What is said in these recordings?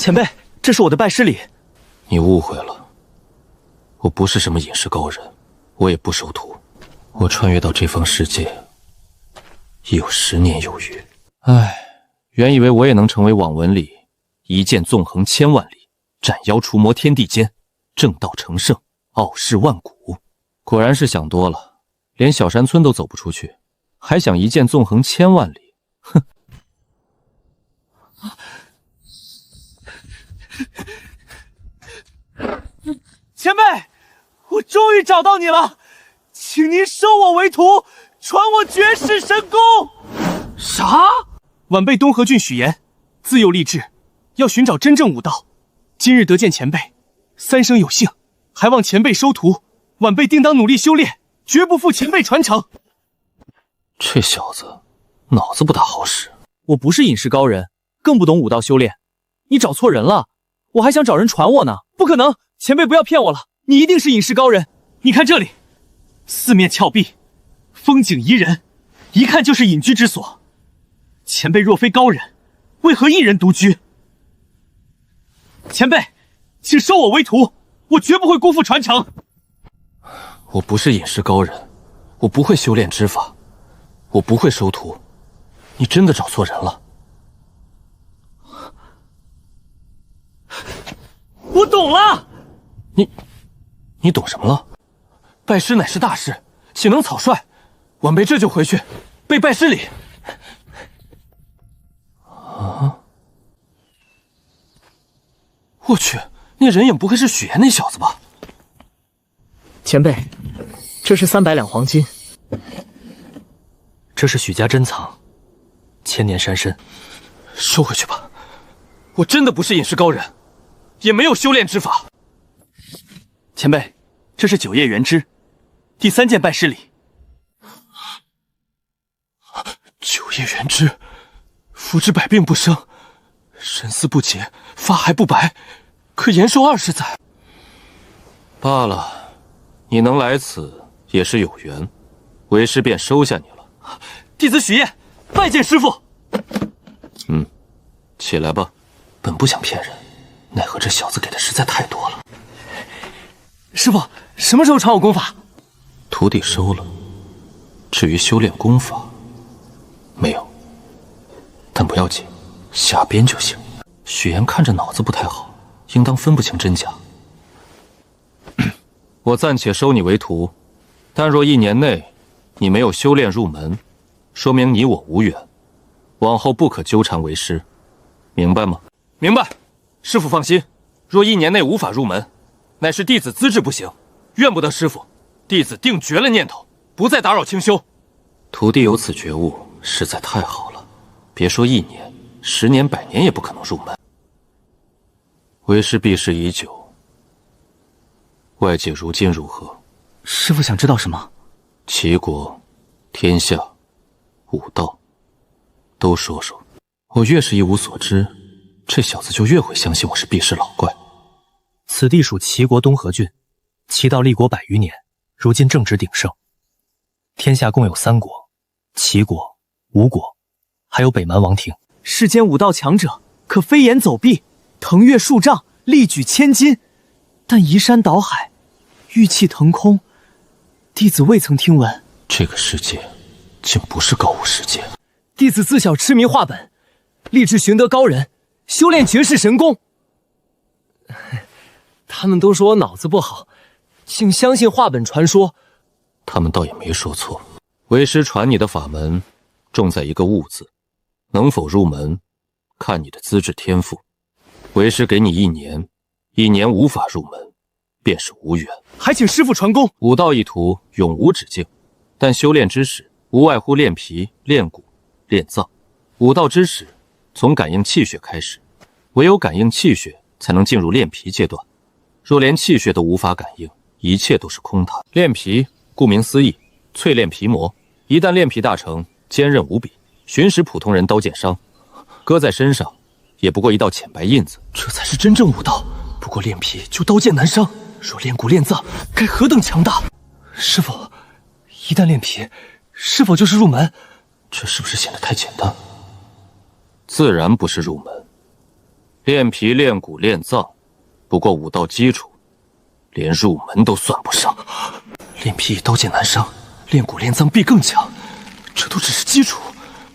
前輩，這是我的拜師禮。你誤會了，我不是什麼隱士高人，我也不收徒。我穿越到這方世界已有10年有餘。唉，原以為我也能成為网文裡一劍縱橫千萬里，斩妖除魔天地间，正道成聖，傲视萬古。果然是想多了，連小山村都走不出去，還想一剑縱橫千萬里，哼！前輩，我終於找到你了，請您收我為徒，傳我絕世神功。啥？晚辈东河郡许岩，自幼立志，要尋找真正武道。今日得見前輩，三生有幸，還望前輩收徒。晚輩定當努力修煉，絕不負前輩傳承。這小子腦子不大好使。我不是隱士高人，更不懂武道修煉。你找錯人了，我還想找人傳我呢。不可能，前輩不要騙我了，你一定是隱士高人。你看這裡，四面峭壁，風景宜人，一看就是隱居之所。前輩若非高人，為何一人獨居？前輩，請收我為徒，我絕不會辜負傳承。我不是隱士高人，我不會修煉之法，我不會收徒。你真的找錯人了。我懂了。你懂什麼了？拜師乃是大事，豈能草率？晚輩這就回去备拜師禮。啊！我去，那人影不会是许岩那小子吧？前辈，这是300两黄金，这是许家珍藏，千年山参，收回去吧。我真的不是隐士高人，也没有修煉之法。前輩，這是9葉原枝，第3件拜師禮。9葉原枝，服之百病不生，神思不竭，髮骸不白，可延壽20載。罷了。你能來此也是有緣，為師便收下你了。弟子許燁拜見師父。起來吧。本不想騙人，奈何這小子給的實在太多了。師父，什麼時候傳我功法？徒弟收了，至於修煉功法，沒有。但不要緊，瞎編就行。許岩看着腦子不太好，應當分不清真假。我暫且收你為徒，但若1年內你沒有修煉入門，說明你我無緣，往後不可糾纏為師，明白嗎？明白。師父放心，若1年內無法入門，乃是弟子資質不行，怨不得師父。弟子定絕了念頭，不再打擾清修。徒弟有此覺悟，實在太好了。別說1年，10年、100年也不可能入門。為師避世已久。外界如今如何？師父想知道什麼？齊國、天下、武道，都說說。我越是一無所知，這小子就越會相信我是避世老怪。此地屬齊國東河郡，齊道立國100餘年，如今正值鼎盛。天下共有3國，齊國、吳國，還有北蠻王庭。世間武道強者，可飛檐走壁，騰躍數丈，力舉千斤。但移山倒海，玉氣騰空，弟子未曾聽聞。這個世界竟不是高武世界。弟子自小痴迷畫本，立志尋得高人，修煉絕世神功。他們都說我腦子不好，請相信畫本傳說。他們倒也沒說錯。為師傳你的法門，重在一個悟字，能否入門，看你的資質天賦。為師給你1年，1年無法入門，便是無緣。還請師父傳功。武道一途永無止境，但修煉之始，無外乎練皮、練骨、練臟。武道之始，從感應氣血開始，唯有感應氣血，才能進入練皮階段。若連氣血都無法感應，一切都是空談。練皮，顧名思義，淬煉皮膜。一旦練皮大成，堅韌無比，尋使普通人刀劍傷，擱在身上，也不過一道淺白印子。這才是真正武道。不過練皮就刀劍難傷，若練骨練臟，該何等強大！師父，一旦練皮，是否就是入門？這是不是顯得太簡單？自然不是入門。練皮、練骨、練臟，不过武道基礎，连入门都算不上。练皮以刀剑难伤，练骨练脏必更强，这都只是基礎，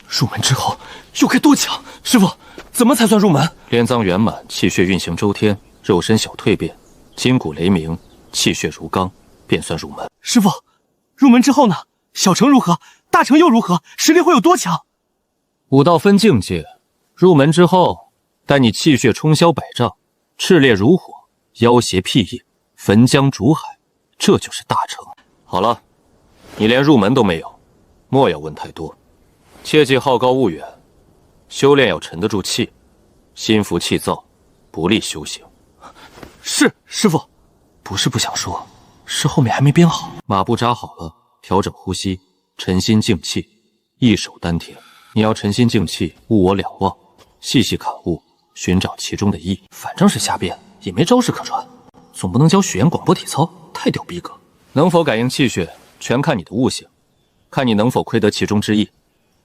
入门之後又該多強？師傅，怎麼才算入門？練臟圓滿，氣血運行周天，肉身小蛻變，筋骨雷鳴，氣血如鋼，便算入門。師傅，入門之後呢？小成如何？大成又如何？實力會有多強？武道分境界，入門之後，待你氣血衝霄百丈，熾烈如火，妖邪辟野，焚江逐海，這就是大成。好了，你連入門都沒有，莫要問太多，切忌好高騖遠。修煉要沉得住氣，心浮氣躁，不利修行。是，師傅，不是不想說，是後面還沒編好。馬步扎好了，調整呼吸，沉心靜氣，一手丹田。你要沉心靜氣，物我兩忘，細細感悟，尋找其中的意義。反正是瞎編，也沒招式可傳，總不能教許願廣播體操，太屌逼格。能否感應氣血，全看你的悟性，看你能否窺得其中之意。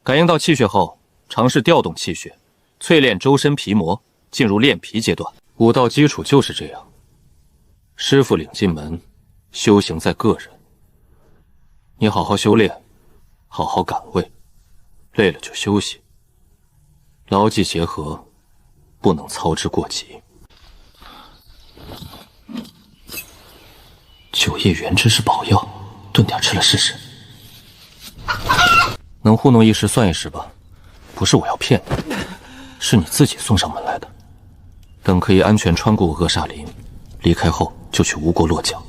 感應到氣血後，嘗試調動氣血，淬煉周身皮膜，進入練皮階段。武道基礎就是這樣，師傅領進門，修行在個人。你好好修煉，好好感味，累了就休息，牢記結合，不能操之過急。九葉原汁是寶藥，燉點吃了試試。能糊弄一時算一時吧，不是我要騙你，是你自己送上門來的。等可以安全穿過扼殺林，離開後就去吳國落腳，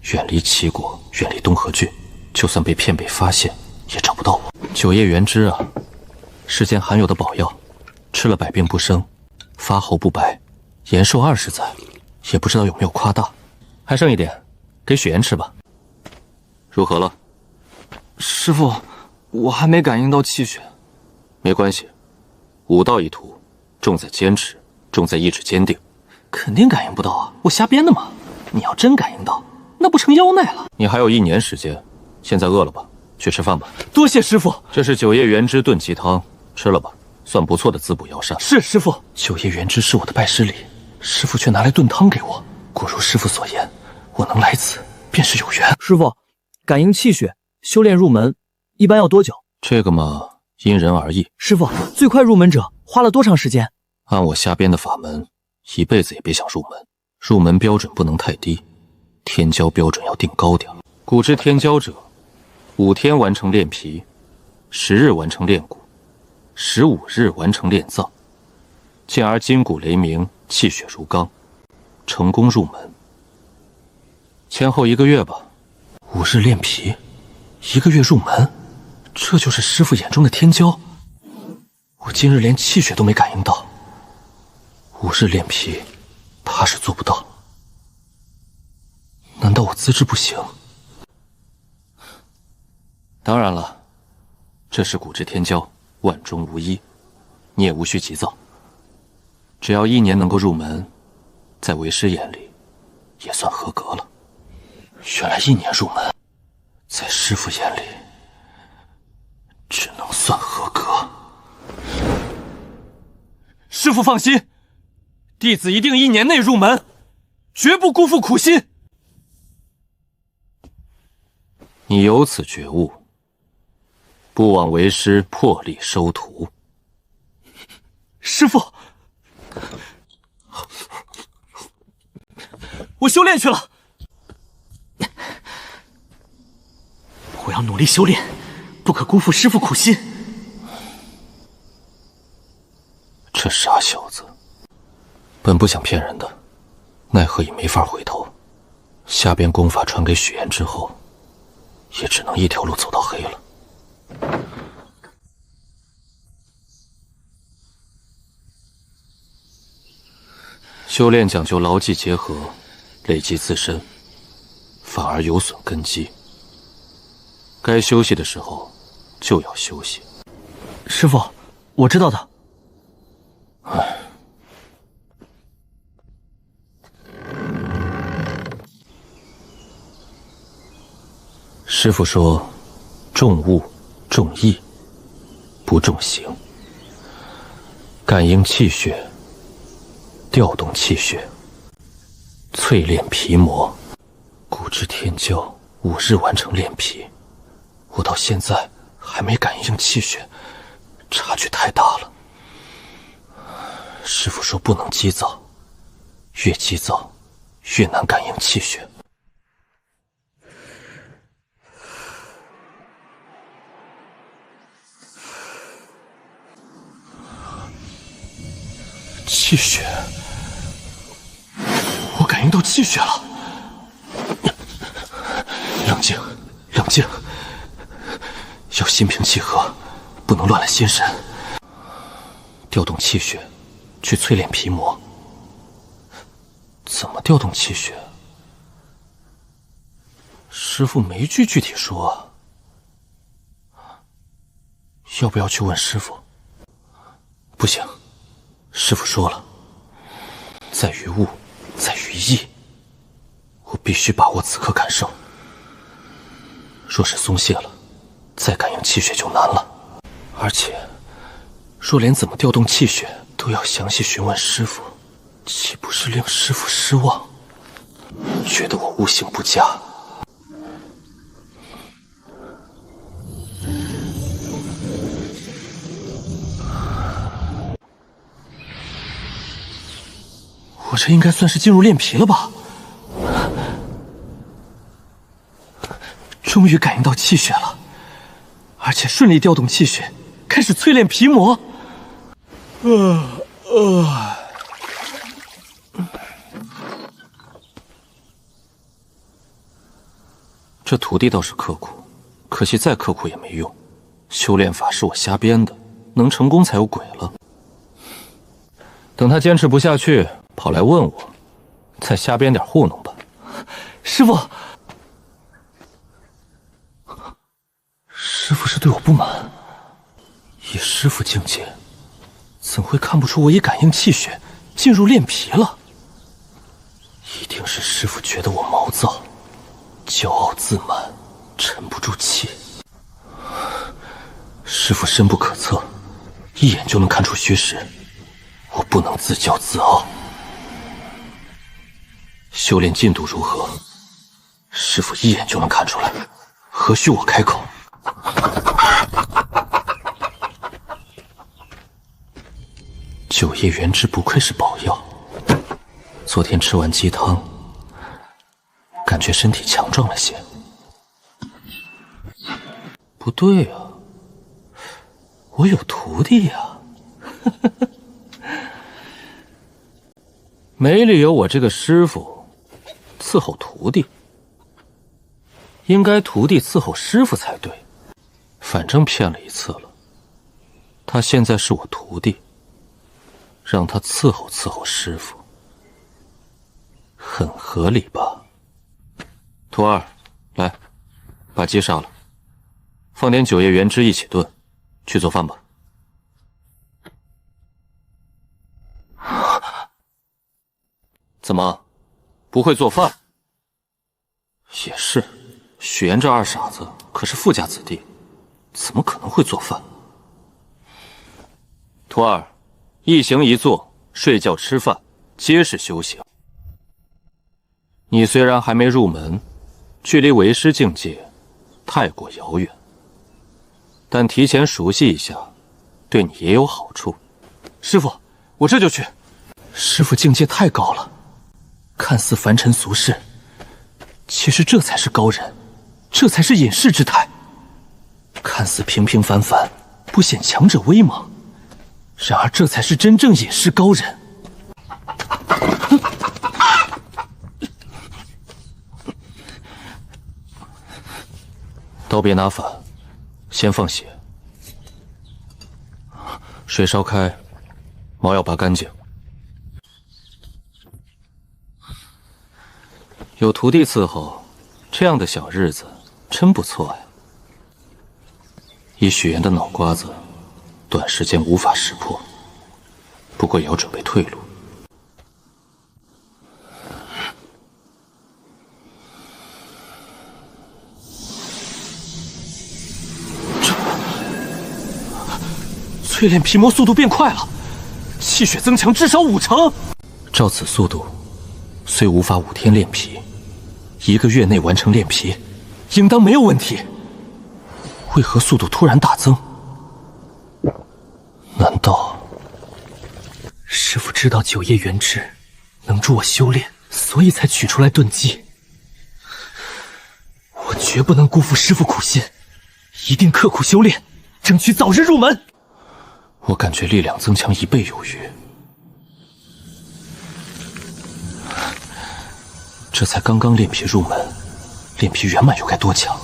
遠離齊國，遠離東河郡，就算被騙被發現，也找不到我。九葉原汁啊，世間罕有的寶藥，吃了百病不生，髮鬍不白，延壽20載，也不知道有沒有誇大。還剩一點，給許言吃吧。如何了？師傅，我還沒感應到氣血。沒關係，武道一途，重在堅持，重在意志堅定。肯定感應不到啊，我瞎編的嘛。你要真感應到，那不成妖奈了。你還有1年時間，現在餓了吧？去吃飯吧。多謝師傅。這是九葉原汁燉雞湯，吃了吧，算不錯的滋補藥膳。是師傅。九葉原汁是我的拜師禮，師傅卻拿來燉湯給我。果如師傅所言，我能來此便是有緣。師傅，感應氣血，修煉入門一般要多久？這個嘛，因人而異。師傅，最快入門者花了多長時間？按我瞎編的法門，一輩子也別想入門。入門標準不能太低，天驕標準要定高點。古之天驕者，5天完成練皮，10日完成練骨，15日完成練臟，進而筋骨雷鳴，氣血如鋼，成功入門。前後1個月吧。5日練皮，1個月入門，這就是師傅眼中的天驕。我今日連氣血都沒感應到，5日練皮，怕是做不到。難道我資質不行？當然了，這是古之天驕，萬中無一，你也無需急躁。只要1年能夠入門，在為師眼裡也算合格了。原來1年入門，在師傅眼裡只能算合格。師傅放心，弟子一定1年內入門，絕不辜負苦心。你有此覺悟，不枉為師破例收徒。師傅，我修煉去了。我要努力修煉，不可辜負師傅苦心。這傻小子，本不想騙人的，奈何已沒法回頭。下邊功法傳給許言之後，也只能一條路走到黑了。修煉講究牢記結合，累積自身，反而有損根基。該休息的時候就要休息。師傅，我知道的。唉，師父說，重悟重意，不重形。感應氣血，調動氣血，淬煉皮膜。古之天骄5日完成煉皮，我到现在还没感应气血，差距太大了。师父说不能急躁，越急躁越难感应气血。气血，我感应到气血了。冷静，冷静，要心平气和，不能乱了心神。调动气血，去淬炼皮膜。怎么调动气血？师父没具体说啊。要不要去问师父？不行，师父说了，在于物，在于意。我必须把握此刻感受。若是松懈了，再感应气血就难了。而且，若连怎么调动气血都要详细询问师父，岂不是令师父失望？觉得我悟性不佳。我这应该算是进入炼皮了吧？终于感应到气血了，而且顺利调动气血，開始淬煉皮膜。這徒弟倒是刻苦，可惜再刻苦也沒用。修煉法是我瞎編的，能成功才有鬼了。等他堅持不下去，跑來問我，再瞎編點糊弄吧。師父，師父是對我不滿。以師父境界，怎會看不出我已感應氣血，進入煉皮了？一定是師父覺得我毛躁，驕傲自滿，沉不住氣。師父深不可測，一眼就能看出虛實，我不能自驕自傲。修煉進度如何？師父一眼就能看出來，何須我開口？九葉原汁不愧是寶藥，昨天吃完雞湯，感覺身體強壯了些。不對啊，我有徒弟呀。沒理由我這個師傅伺候徒弟，應該徒弟伺候師傅才對。反正騙了一次了，他現在是我徒弟，讓他伺候伺候師傅，很合理吧？徒兒，來，把雞殺了，放點九葉原汁一起燉，去做飯吧。怎麼，不會做飯？也是，許岩這二傻子可是富家子弟，怎麼可能會做飯？徒兒，一行一坐，睡覺吃飯，皆是修行。你雖然還沒入門，距離為師境界太過遙遠，但提前熟悉一下，對你也有好處。師父，我這就去。師父境界太高了，看似凡塵俗世，其實這才是高人，這才是隱士之態。看似平平凡凡，不顯強者威猛，然而這才是真正隱士高人。刀別拿反，先放血。水燒開，毛要拔乾淨。有徒弟伺候，這樣的小日子真不錯呀。以許岩的腦瓜子，短時間無法識破，不過也要準備退路。淬煉皮膜速度變快了，氣血增強至少5成。照此速度，雖無法5天練皮，1個月內完成練皮，應當沒有問題。為何速度突然大增？難道師父知道九葉原汁能助我修煉，所以才取出來燉雞？我絕不能辜負師父苦心，一定刻苦修煉，爭取早日入門。我感覺力量增強1倍有餘。這才剛剛練皮入門，練皮圓滿又該多強？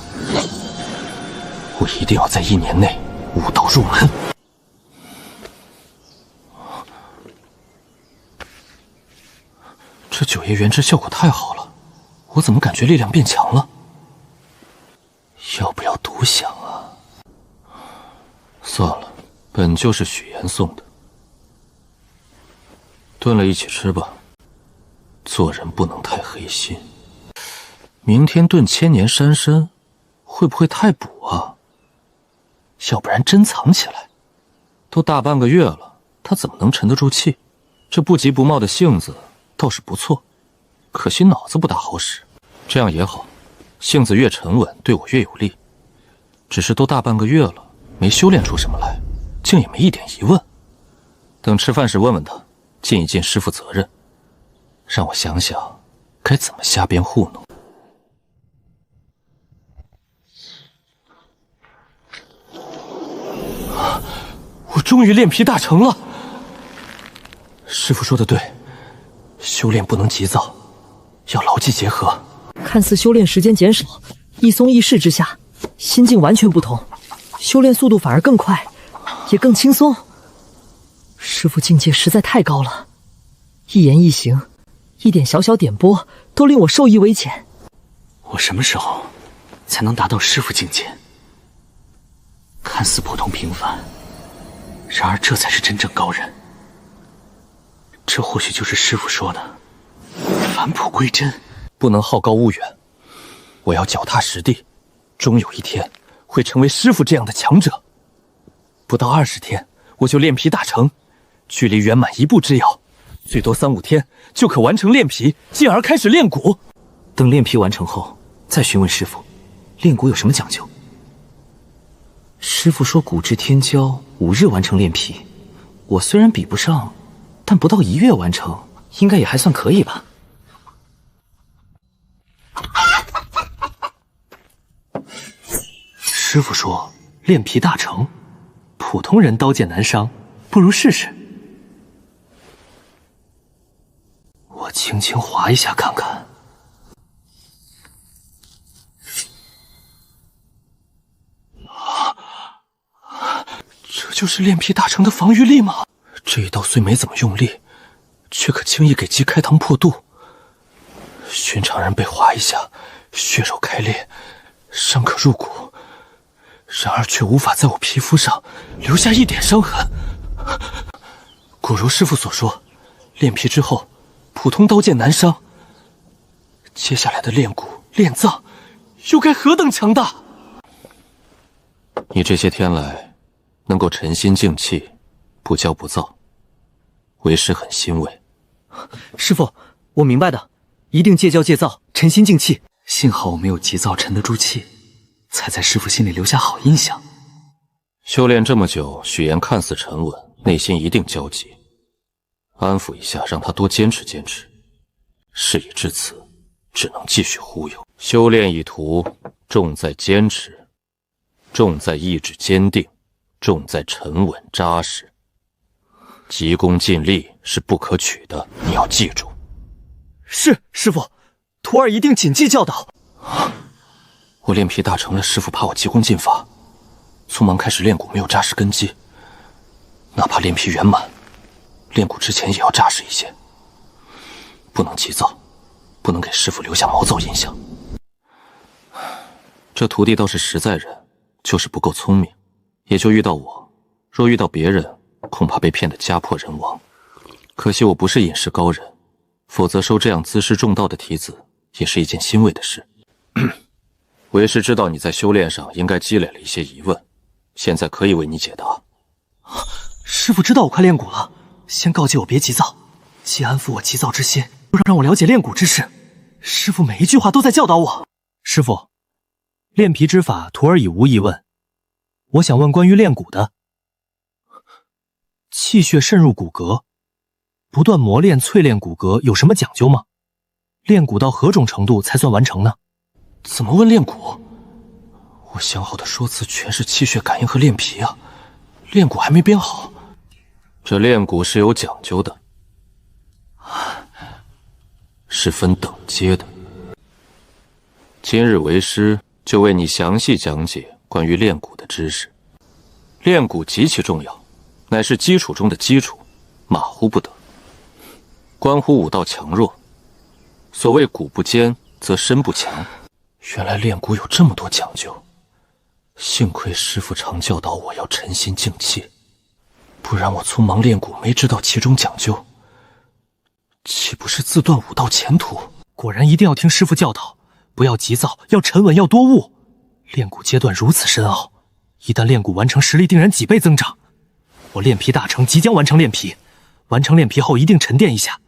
我一定要在1年內悟道入門。這九葉原汁效果太好了，我怎麼感覺力量變強了？要不要獨享啊？算了，本就是许岩送的，炖了一起吃吧。做人不能太黑心。明天炖千年山参，会不会太補啊？要不然珍藏起来。都大半個月了，他怎麼能沉得住氣？這不急不冒的性子倒是不錯，可惜腦子不大好使。這樣也好，性子越沉穩，對我越有利。只是都大半個月了，沒修煉出什麼來，竟也沒一點疑問。等吃飯時問問他，盡一盡師父責任。讓我想想該怎麼瞎編糊弄。我終於練皮大成了。師父說的对，修煉不能急躁，要牢記結合。看似修煉時間減少，一鬆一弛之下，心境完全不同，修煉速度反而更快，也更輕鬆。師父境界實在太高了，一言一行，一點小小點撥都令我受益匪淺。我什麼時候才能達到師父境界？看似普通平凡，然而這才是真正高人。這或許就是師父說的返璞歸真。不能好高騖遠，我要腳踏實地，終有一天會成為師父這樣的強者。不到20天，我就練皮大成，距離圓滿一步之遙。最多3-5天就可完成練皮，進而開始練骨。等練皮完成後，再詢問師父，練骨有什麼講究？師父說骨質天驕5日完成練皮，我雖然比不上，但不到1月完成，應該也還算可以吧。師父說練皮大成，普通人刀劍难傷，不如試試。我輕輕劃一下看看。這就是練皮大成的防禦力嗎？這一刀雖沒怎麼用力，卻可輕易給雞開膛破肚。尋常人被劃一下，血肉開裂，傷可入骨，然而卻無法在我皮膚上留下一點傷痕。果如師父所說，練皮之後普通刀劍難傷，接下來的練骨練臟又該何等強大！你這些天來能夠沉心靜氣，不驕不躁，為師很欣慰。師父，我明白的，一定戒驕戒躁，沉心靜氣。幸好我沒有急躁，沉得住氣，才在師父心裡留下好印象。修煉這麼久，許岩看似沉穩，內心一定焦急。安撫一下，讓他多堅持堅持。事已至此，只能繼續忽悠。修煉一途，重在堅持，重在意志堅定，重在沉穩扎實。急功近利是不可取的，你要記住。是，師父，徒兒一定謹記教導。我練皮大成了，師父怕我急功近伐，匆忙開始練骨，沒有扎實根基。哪怕練皮圓滿，練骨之前也要扎實一些，不能急躁，不能給師父留下毛躁印象。這徒弟倒是實在人，就是不夠聰明，也就遇到我。若遇到別人，恐怕被騙得家破人亡。可惜我不是隱士高人，否則收這樣姿師重道的弟子也是一件欣慰的事。為師知道你在修煉上應該積累了一些疑問，現在可以為你解答。師父知道我快練骨了，先告誡我別急躁。既安撫我急躁之心，又讓我了解炼蛊之事。師父每一句話都在教導我。師父，炼皮之法，徒兒已无疑問。我想問關於炼蛊的。气血滲入骨骼，不斷磨練淬煉骨骼有什麼講究嗎？煉蠱到何種程度才算完成呢？怎麼問煉蠱？我想好的說辭全是气血感应和炼皮啊，炼蠱還沒編好。這煉蠱是有講究的，是分等階的。今日為師就為你詳細講解關於煉蠱的知識。煉蠱極其重要，乃是基礎中的基礎，馬虎不得，關乎武道強弱。所謂骨不堅，則身不強。原來煉蠱有這麼多講究，幸虧師父常教導我要沉心靜氣，不然我匆忙煉蠱沒知道其中講究，豈不是自斷武道前途？果然一定要聽師父教導，不要急躁，要沉穩，要多悟。炼蠱階段如此深奧，一旦煉蠱完成，實力定然幾倍增長。我炼皮大成，即將完成炼皮，完成炼皮後一定沉澱一下，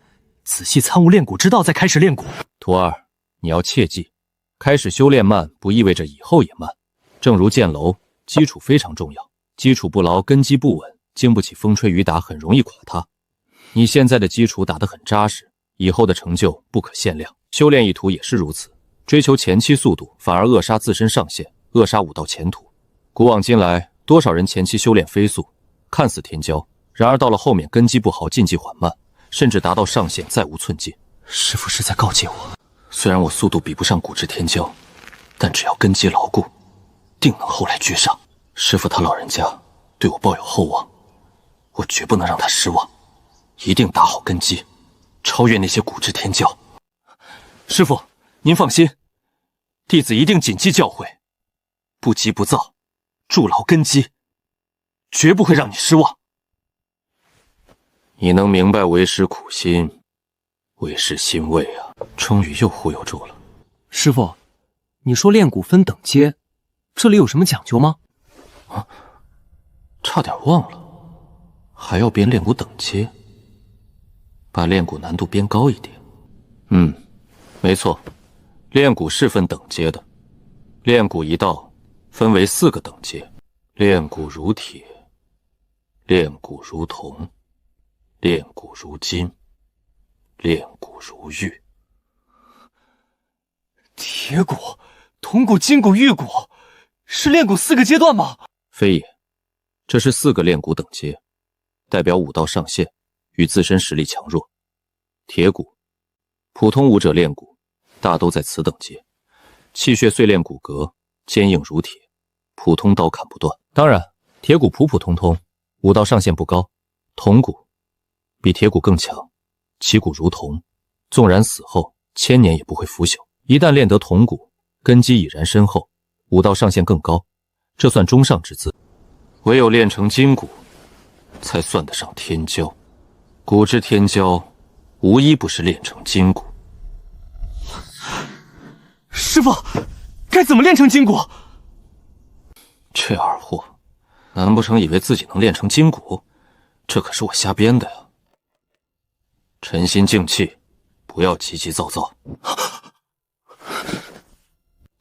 仔細參悟煉蠱之道，再開始煉蠱。徒兒，你要切記，開始修煉慢不意味着以後也慢。正如建樓，基礎非常重要，基礎不牢，根基不穩，經不起風吹雨打，很容易垮塌。你現在的基礎打得很扎實，以後的成就不可限量。修煉一途也是如此，追求前期速度，反而扼殺自身上限，扼殺武道前途。古往今來，多少人前期修煉飞速，看似天骄，然而到了後面根基不好，進技緩慢，甚至達到上限再無寸进。師父是在告誡我，雖然我速度比不上古之天驕，但只要根基牢固，定能後來居上。師父他老人家對我抱有厚望，我絕不能讓他失望，一定打好根基，超越那些古之天骄。師父，您放心，弟子一定謹記教誨，不急不躁，築牢根基，絕不會讓你失望。你能明白為師苦心，為師欣慰啊！終於又忽悠住了。師父，你說煉蠱分等階，這裡有什麼講究嗎？啊，差點忘了，還要編煉蠱等階，把煉蠱難度編高一點。沒錯，煉蠱是分等階的。煉蠱一道分為4個等階：煉蠱如鐵，煉蠱如銅，煉蠱如金，煉蠱如玉。鐵蠱、銅蠱、金蠱、玉蠱，是煉蠱4個階段嗎？非也，這是4個煉蠱等階，代表武道上限與自身實力強弱。鐵蠱，普通武者煉蠱大都在此等階，氣血碎煉骨骼，堅硬如鐵，普通刀砍不斷。當然，鐵蠱普普通通，武道上限不高。銅蠱比鐵蠱更強，其骨如銅，縱然死後1000年也不會腐朽。一旦煉得銅蠱，根基已然深厚，武道上限更高，這算中上之姿。唯有煉成金蠱，才算得上天驕。古之天驕，無一不是煉成金蠱。師父，該怎麼煉成金蠱？這二貨，難不成以為自己能煉成金蠱？這可是我瞎編的呀！沉心靜氣，不要急急躁躁。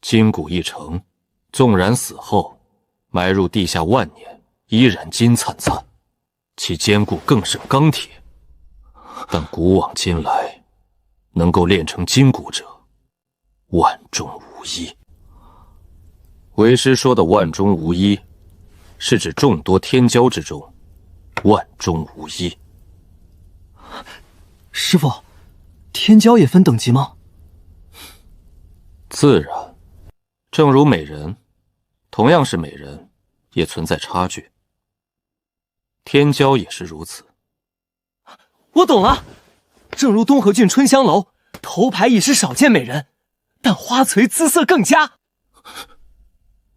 金蠱一成，縱然死後埋入地下萬年，依然金燦燦，其堅固更勝鋼鐵。但古往今來，能夠煉成金蠱者，萬中無一。為師說的萬中無一，是指眾多天驕之中，萬中無一。師父，天骄也分等級嗎？自然，正如美人，同樣是美人，也存在差距。天骄也是如此。我懂了，正如东河郡春香楼，头牌已是少見美人，但花璀姿色更佳。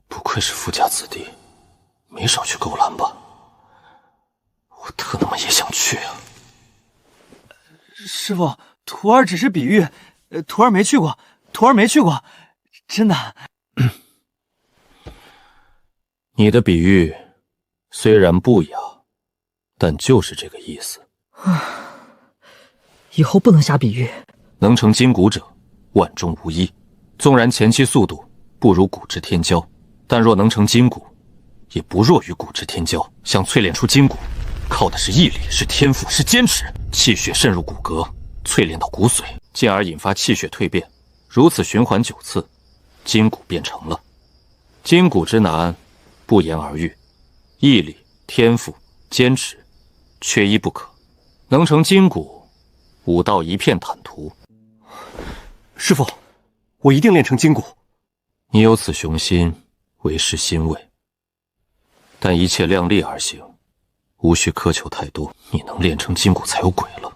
不愧是富家子弟，没少去勾栏吧？我特他媽也想去啊！師父，徒兒只是比喻，徒兒沒去過，徒兒沒去過，真的。你的比喻雖然不雅，但就是這個意思。以後不能瞎比喻。能成筋骨者，万中无一。縱然前期速度不如骨之天骄，但若能成筋骨，也不弱於骨之天驕。想淬煉出筋骨，靠的是毅力，是天賦，是堅持。气血滲入骨骼，淬煉到骨髓，进而引發气血蜕變。如此循環9次，筋骨便成了。筋骨之難，不言而喻。毅力、天賦、堅持，缺一不可。能成筋骨，武道一片坦途。师父，我一定練成筋骨。你有此雄心，为师欣慰。但一切量力而行，无需苛求太多。你能练成筋骨才有鬼了。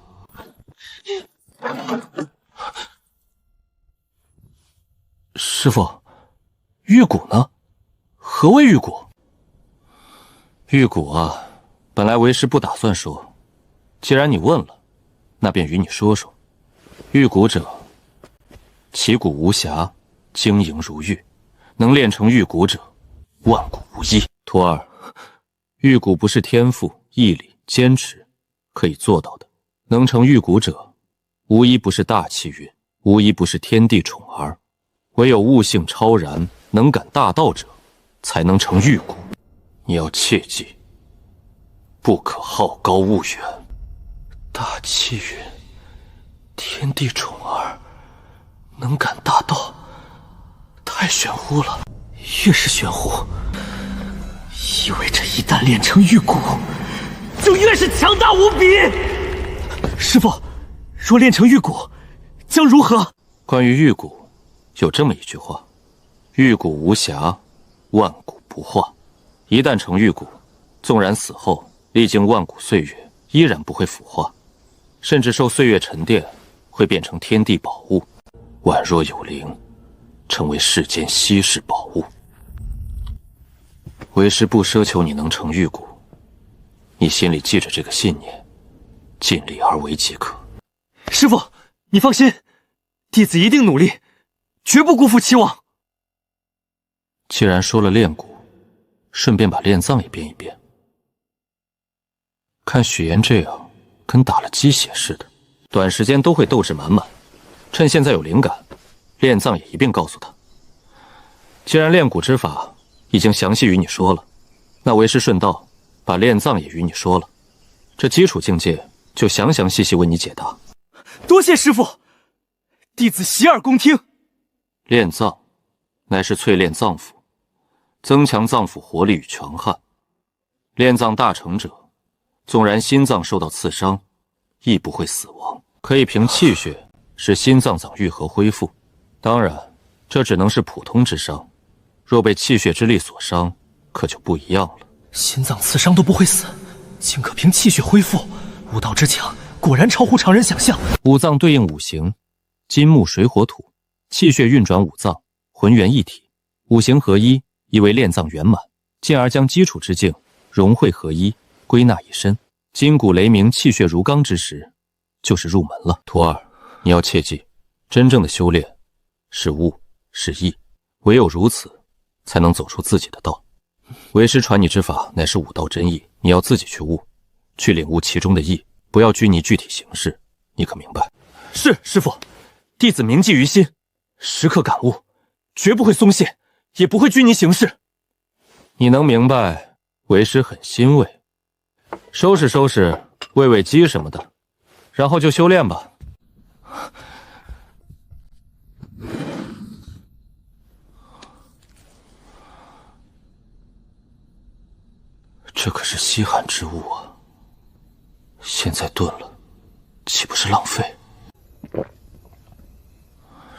师父，玉骨呢？何谓玉骨？玉骨啊，本來为師不打算說，既然你問了，那便與你說說。玉骨者，其骨無瑕，晶瑩如玉，能練成玉骨者，萬骨無一。徒兒，玉骨不是天賦、毅力、堅持可以做到的。能成玉骨者，無一不是大氣運，無一不是天地寵兒。唯有悟性超然，能感大道者，才能成玉骨。你要切記，不可好高騖遠。大气運，天地寵兒，能感大道，太玄乎了。越是玄乎，意味着一旦練成玉骨，就越是強大無比。師父，若練成玉骨，將如何？關於玉骨，有這麼一句話：玉骨無瑕，萬骨不化。一旦成玉骨，縱然死後歷經萬古歲月，依然不會腐化，甚至受歲月沉澱，會變成天地寶物，宛若有靈，成為世間稀世寶物。為師不奢求你能成玉骨，你心裡記着這個信念，盡力而為即可。師父，你放心，弟子一定努力，絕不辜負期望。既然說了練骨，順便把練藏也變一變。看許岩這樣，跟打了雞血似的，短時間都會鬥志滿滿。趁現在有靈感，練藏也一併告訴他。既然練骨之法已經詳細與你說了，那為師順道把練藏也與你說了，這基礎境界就詳詳細細為你解答。多謝師父，弟子洗耳恭聽。練藏乃是淬煉臟腑，增強臟腑活力與強悍。練藏大成者，縱然心臟受到刺傷，亦不會死亡，可以憑氣血使心臟臟癒合恢復。當然，這只能是普通之傷，若被氣血之力所傷，可就不一樣了。心臟刺傷都不會死，竟可憑氣血恢復，武道之強，果然超乎常人想象。五臟對應五行，金木水火土，氣血運轉五臟，渾元一體，五行合一，意為練藏圓滿，進而將基礎之境融會合一，歸納一身，筋骨雷鳴，氣血如鋼之時，就是入門了。徒兒，你要切記，真正的修煉是悟，是意，唯有如此，才能走出自己的道。為師傳你之法乃是武道真意，你要自己去悟，去領悟其中的意，不要拘泥具體形式，你可明白？是師父，弟子銘記於心，時刻感悟，絕不會鬆懈，也不會拘泥形式。你能明白，為師很欣慰。收拾收拾，餵餵雞什麼的，然後就修煉吧。這可是稀罕之物啊，現在燉了，豈不是浪費？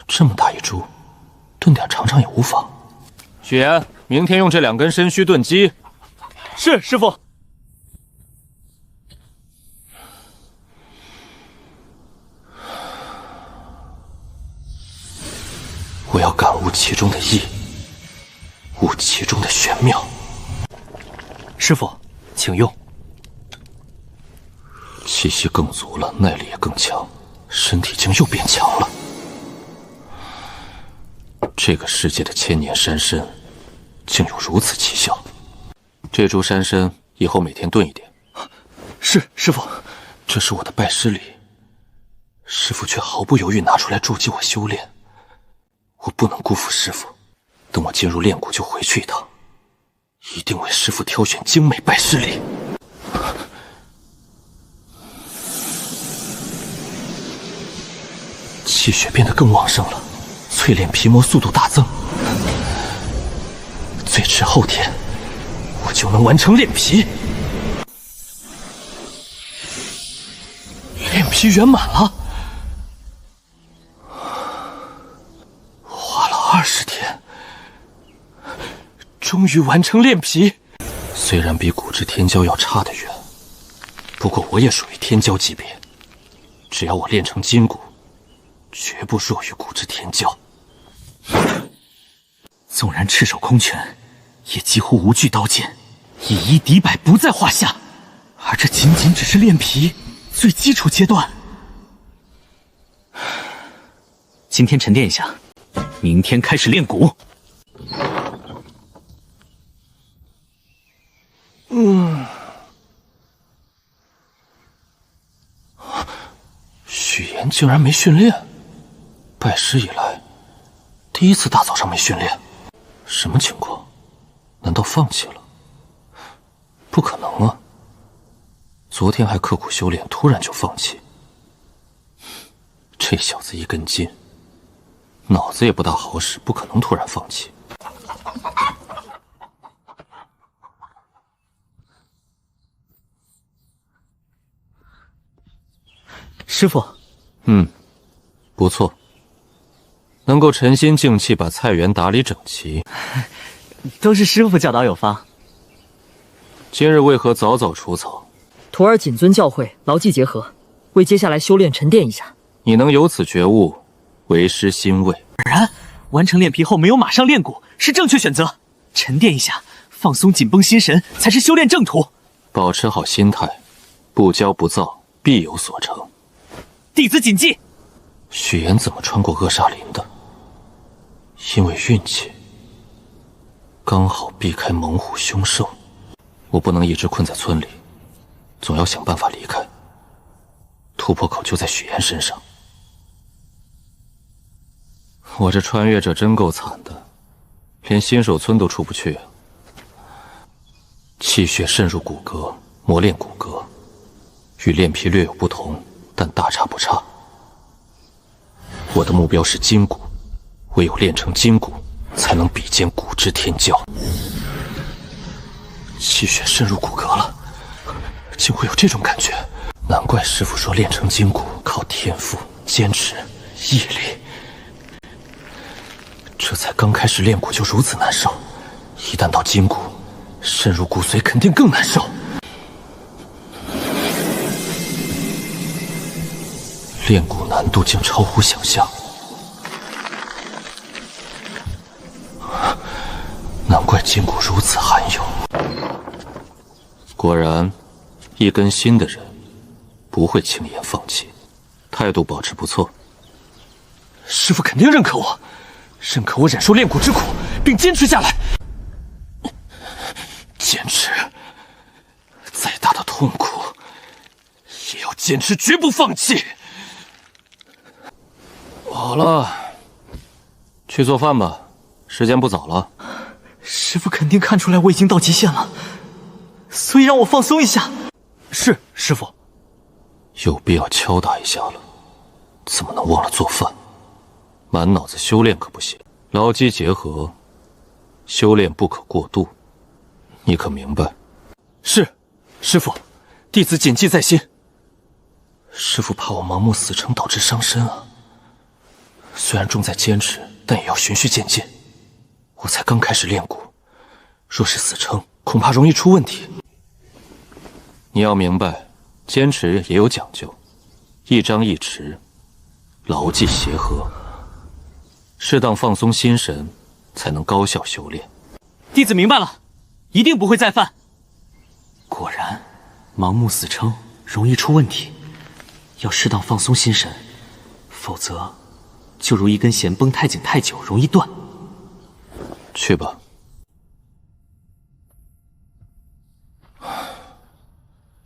這麼大一株，燉點嘗嘗也無妨。許岩，明天用這2根參鬚燉雞。是，師父。我要感悟其中的意，悟其中的玄妙。師父，請用。氣息更足了，耐力也更強，身體竟又變強了。這個世界的千年山參，竟有如此奇效。這株山參以後每天燉一點。是，師父，這是我的拜師禮。師傅卻毫不猶豫拿出來助擊我修煉。我不能辜負師傅，等我進入煉谷就回去一趟，一定為師傅挑選精美拜師禮。气血变得更旺盛了，淬炼皮膜速度大增。最遲后天，我就能完成炼皮。炼皮圆满了，花了20天，終於完成煉皮。雖然比骨質天驕要差得遠，不過我也屬於天驕級別，只要我練成筋骨，絕不弱於骨質天驕。縱然赤手空拳，也幾乎無懼刀劍，以一敵百不在話下。而這僅僅只是練皮最基礎階段。今天沉澱一下，明天開始練骨。許岩竟然沒訓練，拜師以來第一次大早上沒訓練，什麼情況？難道放棄了？不可能啊！昨天還刻苦修煉，突然就放棄。這小子一根筋，腦子也不大好使，不可能突然放棄。師傅，不錯，能夠沉心靜氣把菜園打理整齊，都是師傅教導有方。今日為何早早除草？徒兒謹遵教誨，牢記結合，為接下來修煉沉澱一下。你能有此覺悟，為師欣慰。果然，完成煉皮後沒有馬上練骨是正確選擇，沉澱一下，放鬆緊繃心神才是修煉正途。保持好心態，不驕不躁，必有所成。弟子謹記。許岩怎麼穿過扼殺林的？因為運氣，剛好避開猛虎凶獸。我不能一直困在村裡，總要想辦法離開。突破口就在許岩身上。我這穿越者真夠慘的，連新手村都出不去啊！氣血滲入骨骼，磨練骨骼，與煉皮略有不同，但大差不差。我的目標是筋骨，唯有練成筋骨，才能比肩骨質天驕。氣血滲入骨骼了，竟會有這種感覺。難怪師父說練成筋骨靠天賦、堅持、毅力。這才剛開始練骨就如此難受，一旦到筋骨，滲入骨髓肯定更難受。練骨難度竟超乎想象，難怪筋骨如此罕有。果然，一根筋的人不會輕言放棄，態度保持不錯。師父肯定認可我，認可我忍受練骨之苦，並堅持下來。堅持，再大的痛苦也要堅持，絕不放棄。好了，去做飯吧，時間不早了。師父肯定看出來我已經到極限了，所以讓我放鬆一下。是，師父。有必要敲打一下了，怎麼能忘了做飯？滿腦子修煉可不行，牢記結合，修煉不可過度，你可明白？是，師父，弟子謹記在心。師父怕我盲目死撐導致傷身啊。雖然重在堅持，但也要循序漸進。我才剛開始練骨，若是死撐，恐怕容易出問題。你要明白，堅持也有講究，一張一弛，牢記協和，適當放鬆心神，才能高效修煉。弟子明白了，一定不會再犯。果然，盲目死撐容易出問題，要適當放鬆心神，否則就如一根弦繃太緊太久，容易斷。去吧。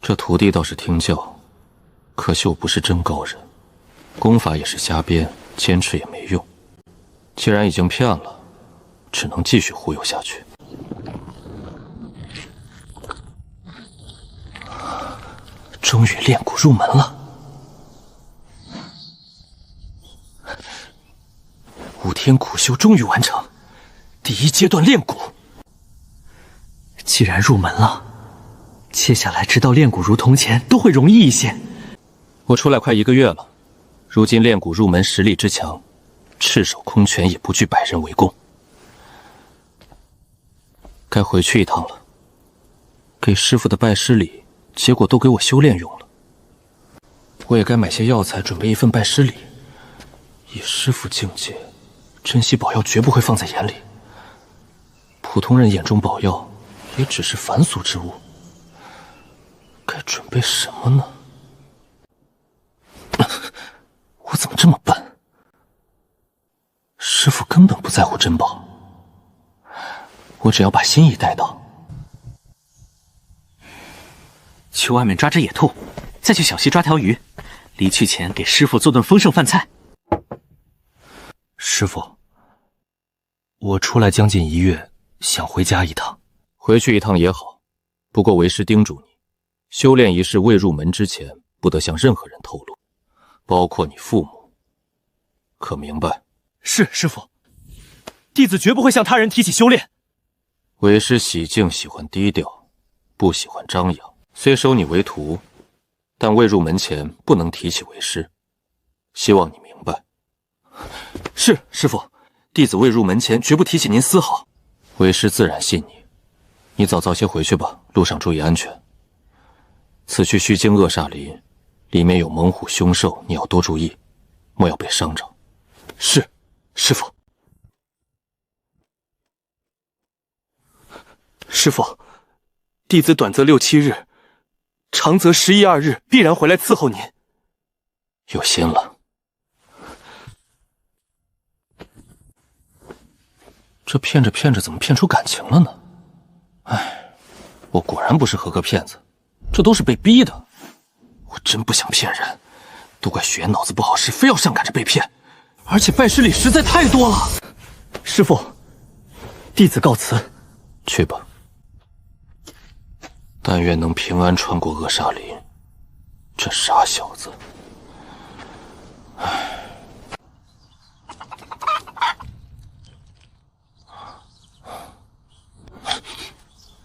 這徒弟倒是聽教，可惜我不是真高人。功法也是瞎編，堅持也没用。既然已经騙了，只能继續忽悠下去。終於練蠱入門了。5天苦修終於完成，第1階段練蠱。既然入門了，接下來直到練蠱如從前都會容易一些。我出來快1個月了，如今練蠱入門實力之強，赤手空拳也不懼百人圍攻。該回去一趟了。給師傅的拜師禮，結果都給我修煉用了。我也該買些藥材，準備一份拜師禮。以師傅境界，珍稀宝药絕不會放在眼裡。普通人眼中寶藥，也只是凡俗之物。該準備什麼呢？我怎麼這麼笨？師傅根本不在乎珍宝，我只要把心意帶到。去外面抓只野兔，再去小溪抓條魚。離去前給師傅做頓豐盛飯菜。師傅，我出來將近1月，想回家一趟。回去一趟也好，不過為師叮囑你，修煉一事未入門之前，不得向任何人透露，包括你父母。可明白？是，師傅。弟子絕不會向他人提起修煉。為師喜靜喜歡低調，不喜歡張揚。雖收你為徒，但未入門前不能提起為師，希望你明白。是，師傅，弟子未入門前絕不提起您絲毫。為師自然信你。你早些回去吧，路上注意安全。此去須經扼煞林，裡面有猛虎凶獸，你要多注意，莫要被傷着。是，師傅。師傅，弟子短則6、7日，長則11、2日，必然回來伺候您。有心了。這騙着騙着，怎麼騙出感情了呢？哎，我果然不是合格騙子，這都是被逼的。我真不想騙人，都怪雪岩腦子不好使，非要上趕着被騙。而且拜師禮實在太多了。師傅，弟子告辭。去吧。但願能平安穿過扼煞林。这傻小子。唉。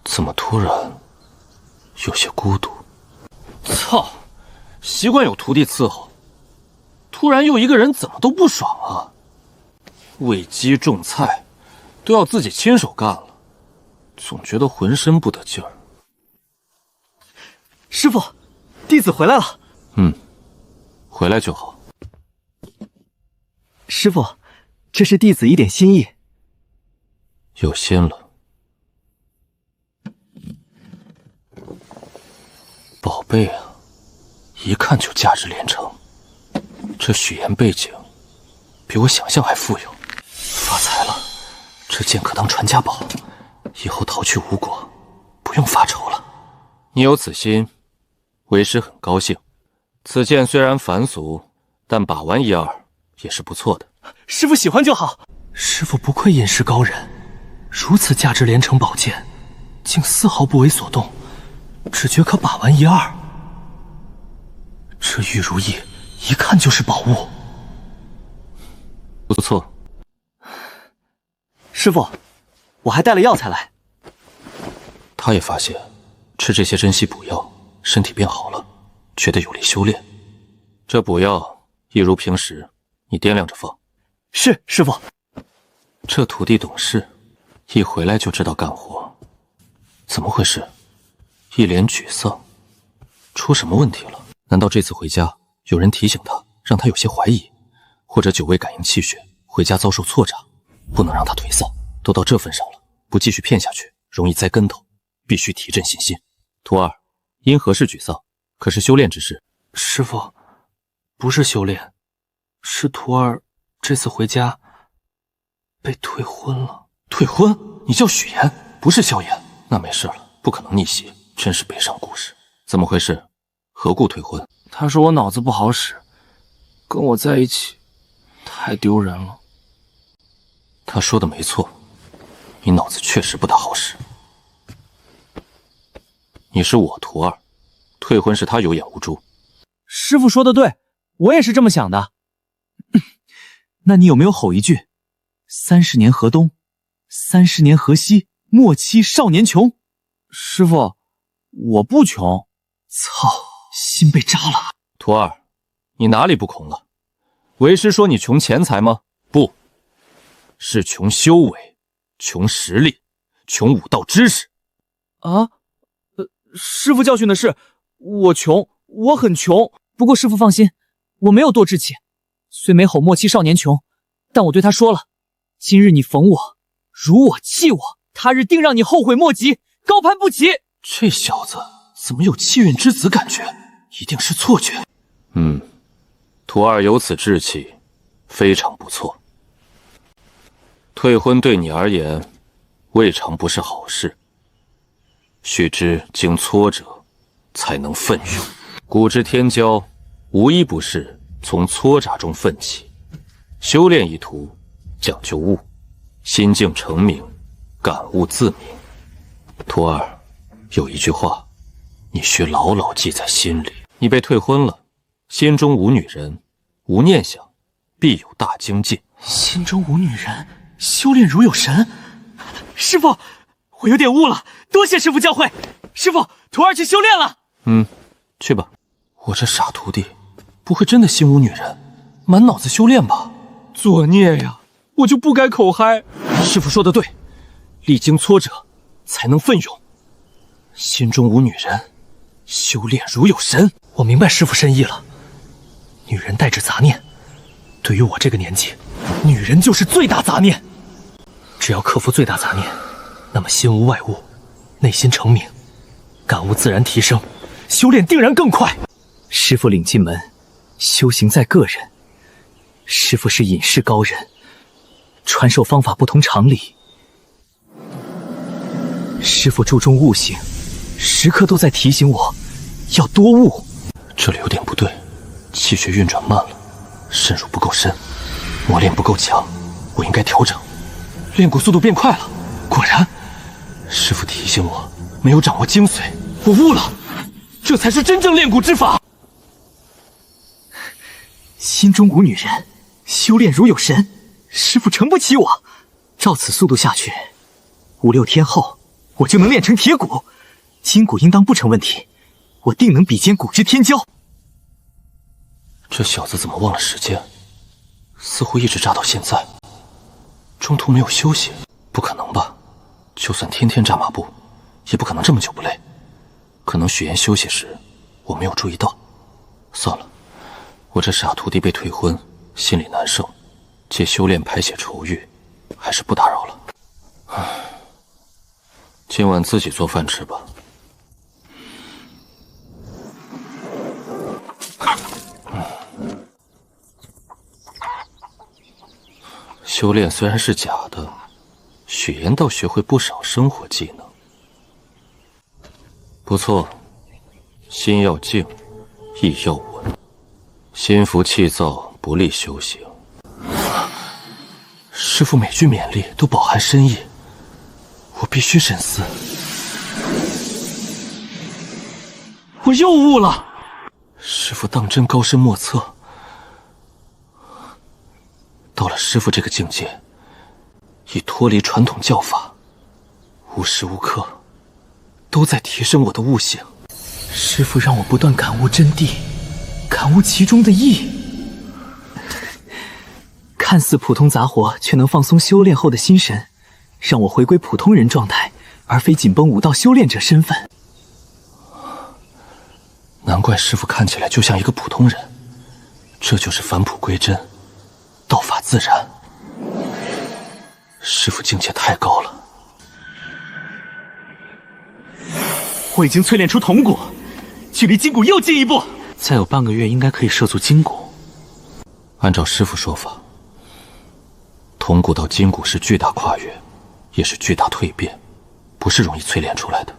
怎么突然有些孤独？操！習慣有徒弟伺候，突然又一個人，怎麼都不爽啊？餵雞種菜都要自己親手幹了，總覺得渾身不得勁兒。師傅，弟子回來了。回來就好。師傅，這是弟子一點心意。有心了。寶貝啊，一看就價值連城。這許岩背景比我想象還富有，發財了。這劍可當傳家寶，以後逃去吳國不用發愁了。你有此心，為師很高興。此劍雖然凡俗，但把玩1、2也是不錯的。師傅喜歡就好。師傅不愧隱士高人，如此價值連城寶劍，竟絲毫不為所動。只覺可把玩1、2，這玉如意一看就是寶物。不錯。師傅，我還帶了藥材來。他也發現吃這些珍稀補藥，身體變好了，覺得有利修煉。這補藥一如平時，你掂量着放。是，師傅。這徒弟懂事，一回來就知道幹活。怎麼回事？一臉沮喪，出什麼問題了？難道這次回家有人提醒他，讓他有些懷疑，或者久未感應氣血，回家遭受挫折？不能讓他頹喪，都到這份上了，不繼續騙下去，容易栽跟頭，必須提振信心。徒兒，因何事沮喪？可是修煉之事？師傅，不是修煉，是徒兒這次回家被退婚了。退婚？你叫許岩，不是蕭炎？那沒事了，不可能逆襲。真是悲傷故事。怎麼回事？何故退婚？他說我腦子不好使，跟我在一起太丢人了。他说的没错，你脑子确實不大好使。你是我徒兒，退婚是他有眼無珠。師父說的對，我也是這麼想的。那你有沒有吼一句：“30年河東，30年河西，莫欺少年窮？”師父，我不窮。操，心被扎了。徒兒，你哪裡不窮了？為師說你窮錢財嗎？不，是窮修為，窮實力，窮武道知識。啊？師父教訓的是，我窮，我很窮。不過師父放心，我沒有墮志氣。雖沒吼莫欺少年窮，但我對他說了，今日你逢我，辱我棄我，他日定讓你後悔莫及，高攀不起。這小子怎麼有氣運之子感覺？一定是錯覺。徒兒有此志氣，非常不錯。退婚對你而言，未嘗不是好事。須知經挫折，才能奮勇。古之天驕，無一不是從挫折中奮起。修煉一途，講究悟，心境澄明，感悟自明。徒兒，有一句話，你須牢牢記在心裡。你被退婚了，心中無女人，無念想，必有大精進。心中無女人，修煉如有神。師父，我有點悟了，多謝師父教誨。師父，徒兒去修煉了。去吧。我這傻徒弟，不會真的心無女人，滿腦子修煉吧？作孽呀！我就不該口嗨。師父說的對，歷經挫折，才能奮勇。心中無女人，修煉如有神。我明白師父深意了。女人帶着雜念，對於我這個年紀，女人就是最大雜念。只要克服最大雜念，那麼心無外物，內心澄明，感悟自然提升，修煉定然更快。師父領進門，修行在個人。師父是隱士高人，傳授方法不同常理。師父注重悟性，時刻都在提醒我要多悟。這裡有點不對，氣血運轉慢了，滲入不夠深，磨練不夠強，我應該調整。練骨速度變快了，果然，師父提醒我沒有掌握精髓，我悟了，這才是真正練骨之法。心中無女人，修煉如有神。師父承不起我，照此速度下去，5、6天後我就能練成鐵骨，筋骨應當不成問題，我定能比肩古之天骄。這小子怎麼忘了時間？似乎一直扎到現在，中途沒有休息，不可能吧？就算天天扎馬步，也不可能這麼久不累。可能許願休息時，我沒有注意到。算了，我這傻徒弟被退婚，心裡難受，借修煉排解愁鬱，還是不打擾了。唉，今晚自己做飯吃吧。修煉雖然是假的，許岩倒學會不少生活技能。不錯，心要靜，意要穩，心浮氣躁不利修行。師父每句勉勵都飽含深意，我必須深思。我又悟了，師父當真高深莫測。到了師父這個境界，已脫離傳統教法，無時無刻都在提升我的悟性。師父讓我不斷感悟真諦，感悟其中的意。看似普通雜活，卻能放鬆修煉後的心神，讓我回歸普通人狀態，而非緊繃武道修煉者身份。難怪師父看起來就像一個普通人，這就是返璞歸真，道法自然。師父境界太高了。我已經淬煉出铜骨，距離筋骨又進一步，再有半個月應該可以涉足筋骨。按照師父說法，铜骨到筋骨是巨大跨越，也是巨大蛻变，不是容易淬煉出来的。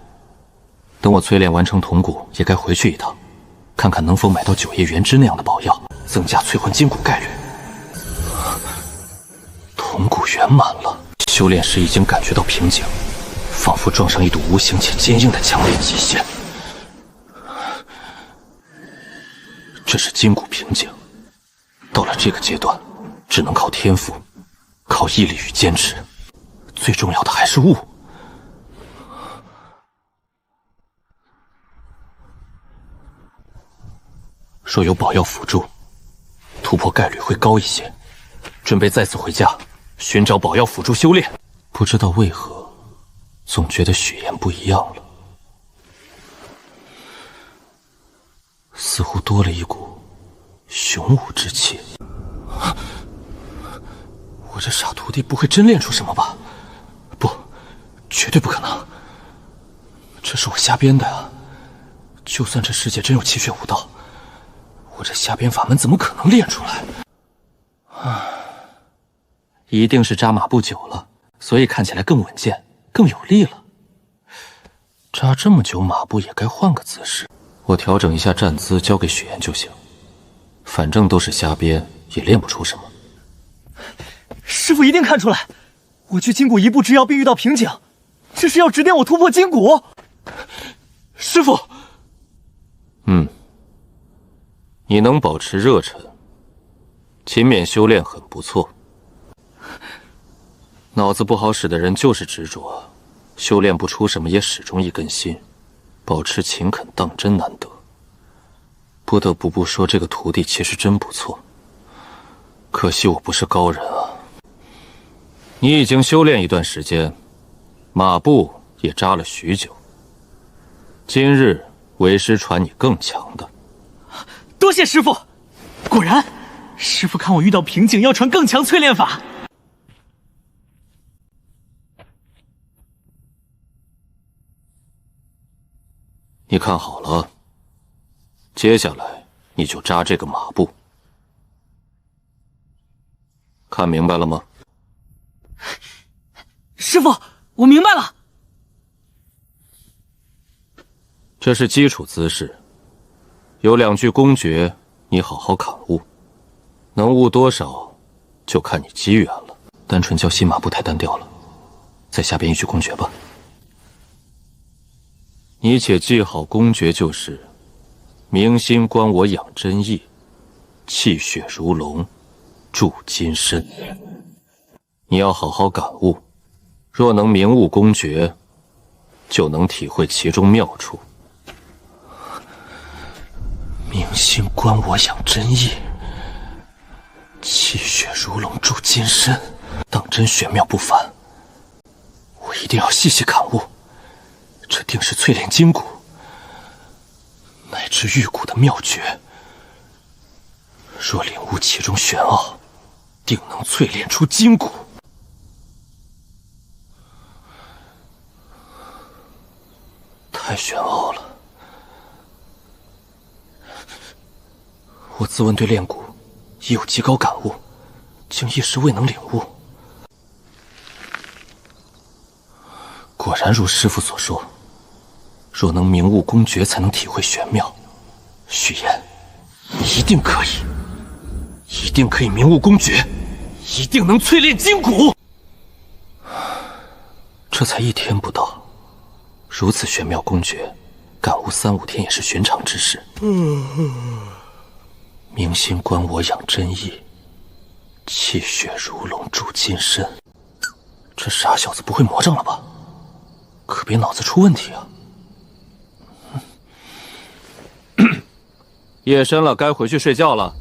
等我淬炼完成铜骨，也該回去一趟，看看能否買到9葉元之那樣的寶藥，增加淬魂筋骨概率。铜骨圆滿了，修炼时已经感觉到瓶颈，仿佛撞上一堵无形且坚硬的强烈极限。这是筋骨瓶颈，到了这个阶段，只能靠天赋，靠毅力与坚持，最重要的还是悟。若有宝药輔助，突破概率会高一些。准備再次回家尋找寶藥輔助修煉。不知道為何，總覺得許岩不一樣了，似乎多了一股雄武之氣。我這傻徒弟不會真練出什麼吧？不，絕對不可能。這是我瞎編的呀！就算這世界真有氣血武道，我這瞎編法門怎麼可能練出來？一定是扎馬步久了，所以看起来更穩健、更有力了。扎這麼久馬步也該換個姿勢。我調整一下站姿，交給許岩就行。反正都是瞎編，也練不出什麼。師父一定看出來，我距筋骨一步之遙，並遇到瓶頸，這是要指點我突破筋骨。師父，你能保持熱忱，勤勉修煉很不錯。腦子不好使的人就是執着，修煉不出什麼也始終一根筋，保持勤懇當真難得。不得不說，這個徒弟其實真不錯。可惜我不是高人啊。你已經修煉一段時間，馬步也扎了許久。今日為師傳你更強的。多謝師父。果然，師父看我遇到瓶頸，要傳更強淬煉法。你看好了，接下來你就扎這個馬步。看明白了嗎？師父，我明白了。這是基礎姿勢，有2句公訣，你好好感悟，能悟多少，就看你機緣了。單純教新馬步太單調了，再下邊一句公訣吧。你且記好公訣就是：明心觀我養真意，氣血如龍，助金身。你要好好感悟，若能明悟公訣，就能體會其中妙處。明心觀我養真意，氣血如龍助金身，當真玄妙不凡。我一定要細細感悟，這定是淬煉筋骨乃至玉骨的妙訣。若領悟其中玄奧，定能淬煉出筋骨。太玄奧了，我自問對練骨已有極高感悟，竟一時未能領悟。果然如師父所說，若能明悟公訣，才能體會玄妙。許岩，你一定可以，一定可以明悟公訣，一定能淬煉筋骨。這才1天不到，如此玄妙公訣，感悟3、5天也是尋常之事。明心觀我養真意，氣血如龍助金身。這傻小子不會魔障了吧？可別腦子出問題啊！夜深了，該回去睡覺了。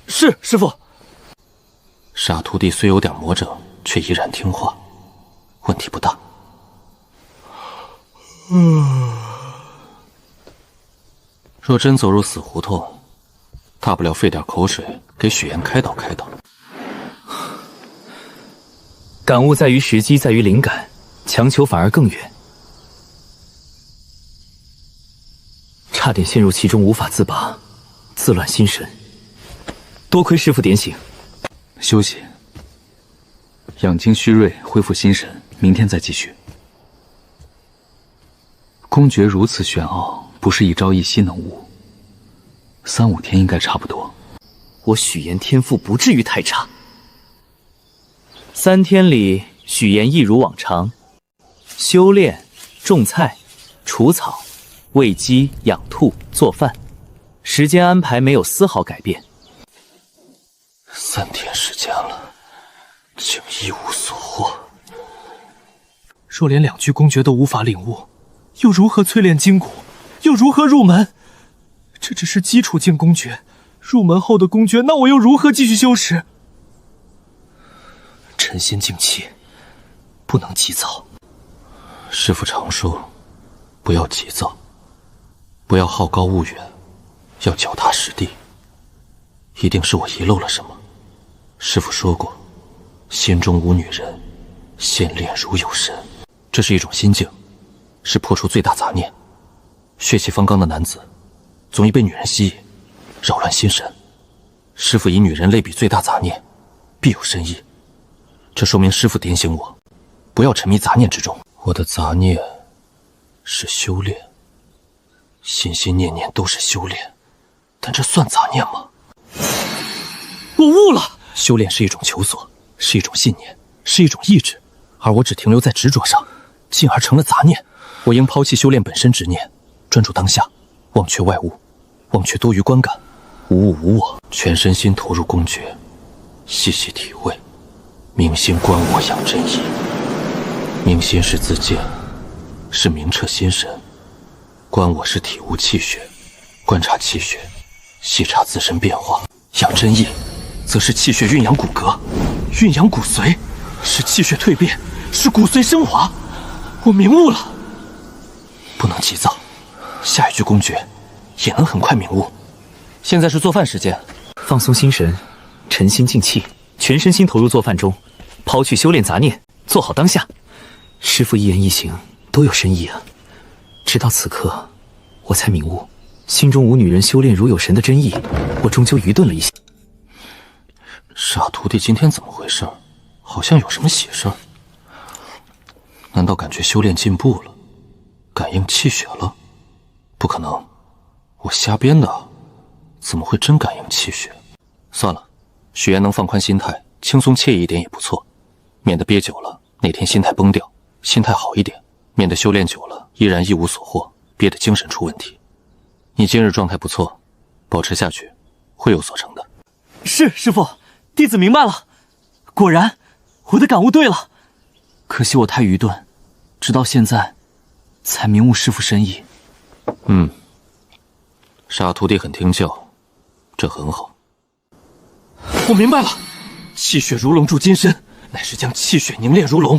是，師父。傻徒弟雖有點魔怔，卻依然聽話，問題不大。若真走入死胡同，大不了費點口水，給許岩開導開導。感悟在於時機，在於靈感，強求反而更遠。差點陷入其中無法自拔，自亂心神。多虧師父點醒。休息，養精蓄銳，恢復心神，明天再繼續。公訣如此玄奧，不是一朝一夕能悟，3、5天應該差不多。我許岩天賦不至於太差。3天裡，許岩一如往常，修煉、種菜、除草、餵雞、養兔、做飯，時間安排沒有絲毫改變。3天時間了，竟一無所獲。若連2具公爵都無法領悟，又如何淬煉筋骨？又如何入門？這只是基礎境公爵，入門後的公爵，那我又如何繼續修持？沉心靜氣，不能急躁。師父常說，不要急躁，不要好高騖遠，要腳踏實地。一定是我遺漏了什麼。師父說過，心中無女人，先練如有神。這是一種心境，是破除最大雜念。血氣方剛的男子，總易被女人吸引，擾亂心神。師父以女人類比最大雜念，必有深意。這說明師父點醒我，不要沉迷雜念之中。我的雜念是修煉，心心念念都是修煉，但這算雜念嗎？我悟了，修煉是一種求索，是一種信念，是一種意志，而我只停留在執着上，進而成了雜念。我應拋棄修煉本身執念，專注當下，忘卻外物，忘卻多餘觀感，无物无我，全身心投入公爵，細細體味，明心觀我養真意。明心是自見，是明徹心神；觀我是體悟氣血，觀察氣血，細察自身變化。養真意，則是氣血醞養骨骼，醞養骨髓，使氣血蛻變，使骨髓升華。我明悟了，不能急躁，下一具公爵也能很快明悟。現在是做飯時間，放鬆心神，沉心靜氣，全身心投入做飯中，拋去修煉雜念，做好當下。師父一言一行都有深意啊！直到此刻，我才明悟，心中无女人，修煉如有神的真意，我終究愚鈍了一些。傻徒弟今天怎麼回事？好像有什麼喜事兒？難道感覺修煉進步了，感應氣血了？不可能，我瞎編的，怎麼會真感應氣血？算了，許岩能放寬心態，輕鬆愜意一點也不錯，免得憋久了哪天心態崩掉。心態好一點，免得修煉久了依然一無所獲，憋得精神出問題。你今日狀態不錯，保持下去，會有所成的。是師父，弟子明白了。果然，我的感悟對了。可惜我太愚鈍，直到現在才明悟師父深意。傻徒弟很聽教，這很好。我明白了，氣血如龍铸金身，乃是將氣血凝練如龍，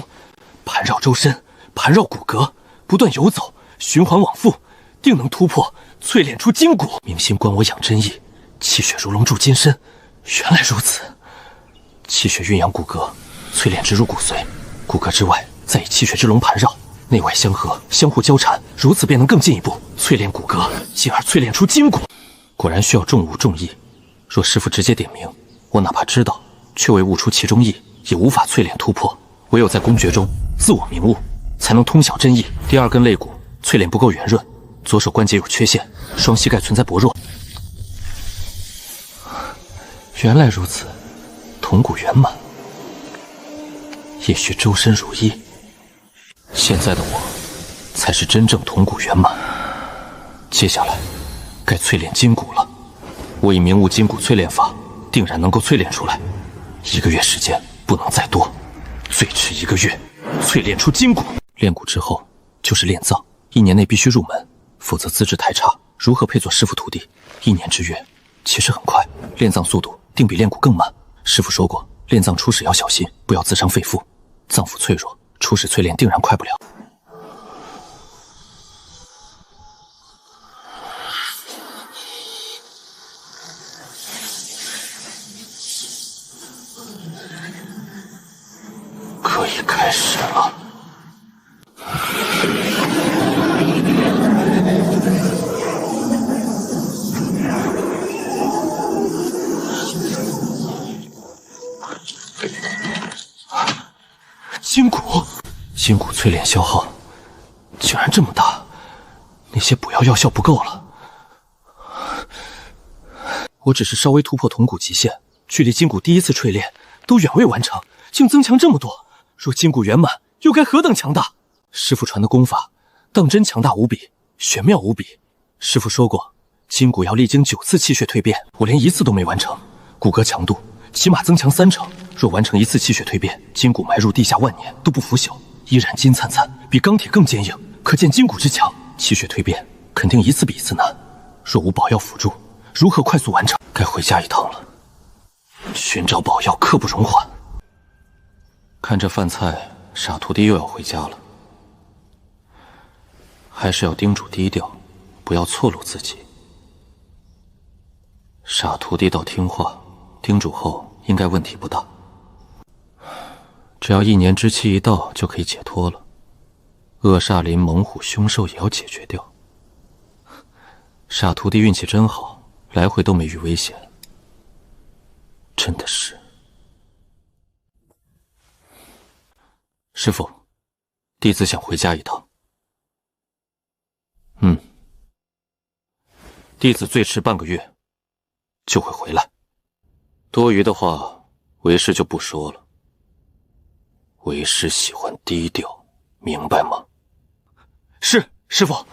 盤繞周身，盤繞骨骼，不斷游走，循環往復，定能突破，淬煉出筋骨。明心觀我養真意，氣血如龍铸金身。原來如此，氣血醞養骨骼，淬煉植入骨髓，骨骼之外再以氣血之龍盤繞，內外相合，相互交纏，如此便能更進一步淬煉骨骼，進而淬煉出筋骨。果然需要重悟重意。若師父直接點明，我哪怕知道，卻未悟出其中意，也無法淬煉突破。唯有在公爵中自我明悟，才能通曉真意。第二根肋骨淬煉不夠圓潤，左手關節有缺陷，雙膝蓋存在薄弱。原來如此，瞳骨圓滿，也需周身如一。現在的我，才是真正瞳骨圓滿。接下来，該淬煉筋骨了。我已明悟筋骨淬煉法，定然能夠淬煉出來。1個月時間，不能再多。最遲1個月，淬煉出筋骨。練骨之後就是煉藏，1年內必須入門，否則資質太差，如何配做師父徒弟？1年之約，其實很快，煉藏速度定比練骨更慢。師父說過，煉藏初始要小心，不要自傷肺腑，臟腑脆弱，初始淬煉定然快不了。可以開始了。筋骨淬煉消耗竟然這麼大，那些補藥藥效不夠了。我只是稍微突破铜骨極限，距離筋骨第一次淬炼都远未完成，竟增强这麼多。若筋骨圓滿，又該何等強大！師父傳的功法，當真強大無比，玄妙無比。師父說過，筋骨要歷經9次氣血蛻變，我連1次都沒完成，骨骼強度起碼增強3成。若完成1次氣血蛻變，筋骨埋入地下萬年都不腐朽，依然金燦燦，比鋼鐵更堅硬。可見筋骨之強，氣血蛻變肯定1次比1次難。若無寶藥輔助，如何快速完成？該回家一趟了。尋找寶藥刻不容緩。看這飯菜，傻徒弟又要回家了。還是要叮囑低調，不要錯露自己。傻徒弟倒聽話，叮囑後應該問題不大。只要1年之期一到，就可以解脫了。扼煞林猛虎凶獸也要解決掉。傻徒弟運氣真好，來回都沒遇危險。真的是。師父，弟子想回家一趟。弟子最遲半個月就會回來。多餘的話，為師就不說了。為師喜歡低調，明白嗎？是，師父，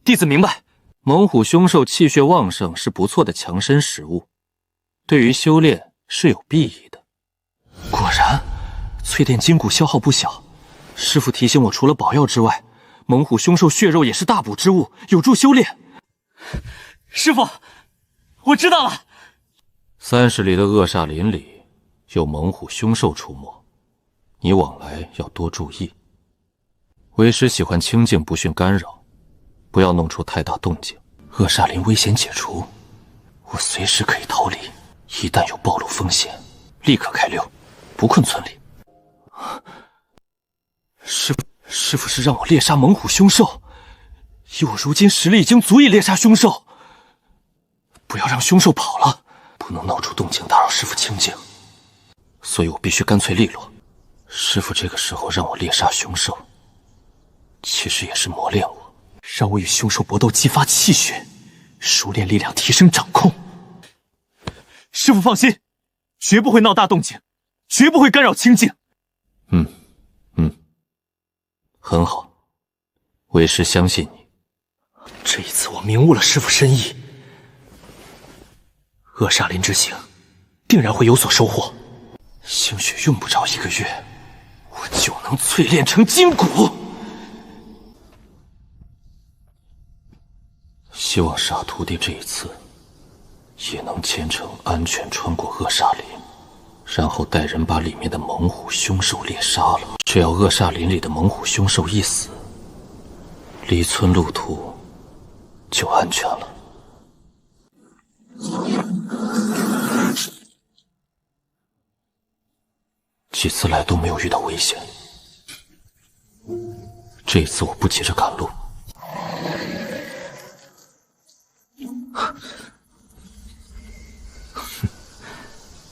弟子明白。猛虎凶獸氣血旺盛是不錯的強身食物，對於修煉是有裨益的。果然，淬煉筋骨消耗不小。師父提醒我，除了寶藥之外，猛虎凶獸血肉也是大補之物，有助修煉。師父，我知道了。30里的扼煞林裡有猛虎凶獸出沒，你往來要多注意。為師喜歡清靜不遜干擾，不要弄出太大動靜。扼煞林危險解除，我隨時可以逃離。一旦有暴露風險，立刻開溜，不困村裡。師父是讓我獵殺猛虎凶獸，以我如今實力已經足以獵殺凶獸。不要讓凶獸跑了，不能鬧出動靜打擾師父清靜，所以我必須乾脆利落。師父這個時候讓我獵殺凶獸，其實也是磨練我，讓我與凶獸搏鬥，激發氣血，熟練力量，提升掌控。師父放心，絕不會鬧大動靜，絕不會干擾清靜。很好，為師相信你。這一次我明悟了師父深意，扼煞林之行定然會有所收穫。興許用不着1個月，我就能淬煉成筋骨。希望傻徒弟這一次也能虔誠安全穿過扼煞林，然後帶人把裡面的猛虎凶獸獵殺了。只要扼煞林裡的猛虎凶獸一死，離村路途就安全了。幾次來都沒有遇到危險，這一次我不急着趕路。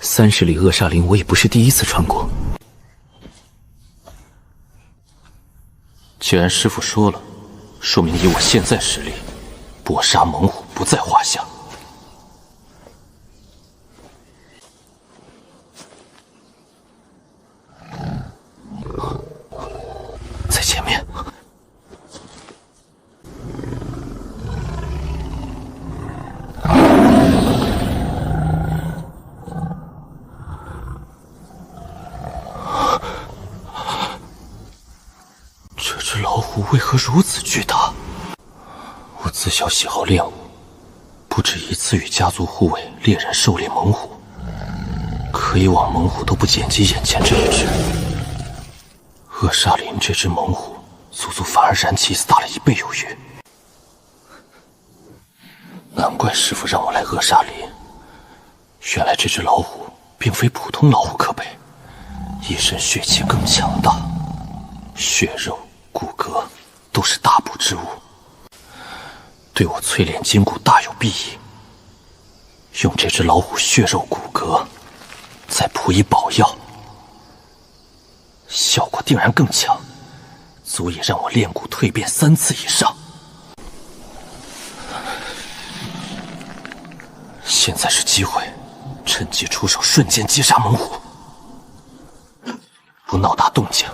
30里扼煞林，我也不是第一次穿過。既然師父說了，說明以我現在實力，搏殺猛虎不在話下。在前面。这只老虎为何如此巨大？我自小喜好练武，不止一次与家族護衛獵人狩獵猛虎，可以往猛虎都不減及眼前這一只。扼煞林這只猛虎，足足反而燃氣大了1倍有餘。難怪師父讓我來扼煞林，原來這只老虎並非普通老虎可比，一身血氣更強大，血肉骨骼都是大補之物，對我淬煉筋骨大有裨益。用這只老虎血肉骨骼，再補以寶藥，效果定然更強，足以讓我煉骨蛻變3次以上。現现在是机会，趁机出手，瞬间击杀猛虎。不闹大动静，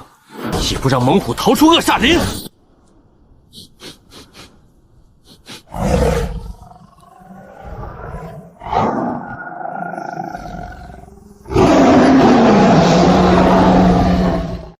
也不让猛虎逃出恶煞林。